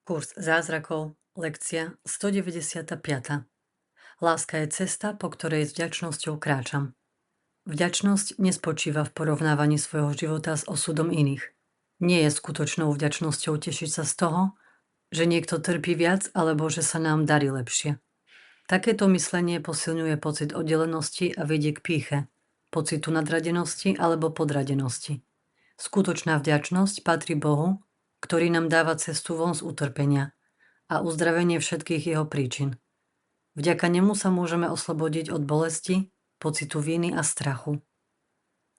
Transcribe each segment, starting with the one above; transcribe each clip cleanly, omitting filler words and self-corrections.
Kurs zázrakov, lekcia 195. Láska je cesta, po ktorej s vďačnosťou kráčam. Vďačnosť nespočíva v porovnávaní svojho života s osudom iných. Nie je skutočnou vďačnosťou tešiť sa z toho, že niekto trpí viac alebo že sa nám darí lepšie. Takéto myslenie posilňuje pocit oddelenosti a vedie k pýche, pocitu nadradenosti alebo podradenosti. Skutočná vďačnosť patrí Bohu, ktorý nám dáva cestu von z utrpenia a uzdravenie všetkých jeho príčin. Vďaka nemu sa môžeme oslobodiť od bolesti, pocitu viny a strachu.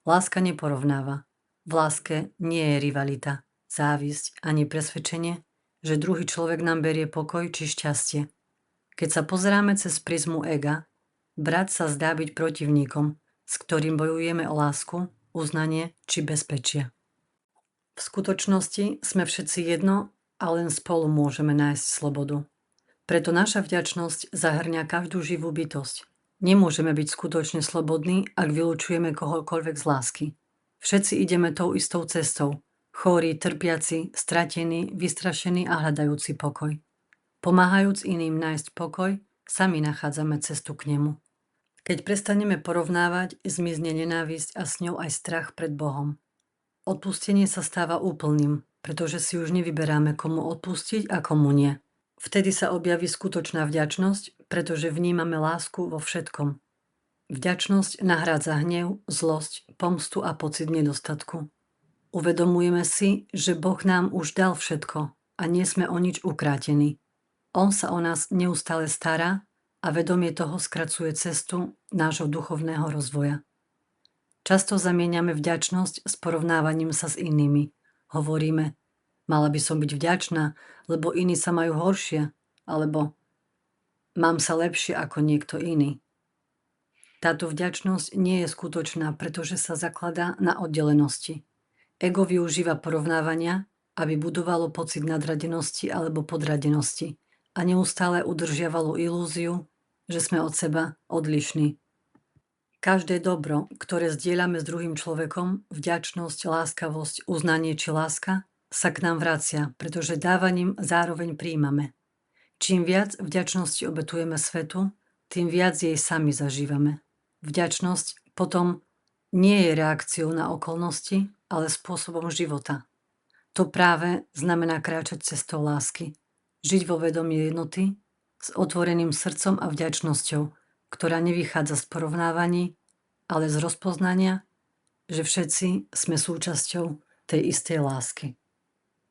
Láska neporovnáva. V láske nie je rivalita, závisť ani presvedčenie, že druhý človek nám berie pokoj či šťastie. Keď sa pozeráme cez prizmu ega, brat sa zdá byť protivníkom, s ktorým bojujeme o lásku, uznanie či bezpečie. V skutočnosti sme všetci jedno a len spolu môžeme nájsť slobodu. Preto naša vďačnosť zahŕňa každú živú bytosť. Nemôžeme byť skutočne slobodní, ak vylučujeme kohokoľvek z lásky. Všetci ideme tou istou cestou. Chóri, trpiaci, stratení, vystrašení a hľadajúci pokoj. Pomáhajúc iným nájsť pokoj, sami nachádzame cestu k nemu. Keď prestaneme porovnávať, zmizne nenávisť a s ňou aj strach pred Bohom. Odpustenie sa stáva úplným, pretože si už nevyberáme, komu odpustiť a komu nie. Vtedy sa objaví skutočná vďačnosť, pretože vnímame lásku vo všetkom. Vďačnosť nahrádza hnev, zlosť, pomstu a pocit nedostatku. Uvedomujeme si, že Boh nám už dal všetko a nie sme o nič ukrátení. On sa o nás neustále stará a vedomie toho skracuje cestu nášho duchovného rozvoja. Často zamieňame vďačnosť s porovnávaním sa s inými. Hovoríme, mala by som byť vďačná, lebo iní sa majú horšie, alebo mám sa lepšie ako niekto iný. Táto vďačnosť nie je skutočná, pretože sa zakladá na oddelenosti. Ego využíva porovnávania, aby budovalo pocit nadradenosti alebo podradenosti a neustále udržiavalo ilúziu, že sme od seba odlišní. Každé dobro, ktoré zdieľame s druhým človekom, vďačnosť, láskavosť, uznanie či láska, sa k nám vracia, pretože dávaním zároveň príjmame. Čím viac vďačnosti obetujeme svetu, tým viac jej sami zažívame. Vďačnosť potom nie je reakciou na okolnosti, ale spôsobom života. To práve znamená kráčať cestou lásky. Žiť vo vedomí jednoty, s otvoreným srdcom a vďačnosťou, ktorá nevychádza z porovnávaní, ale z rozpoznania, že všetci sme súčasťou tej istej lásky.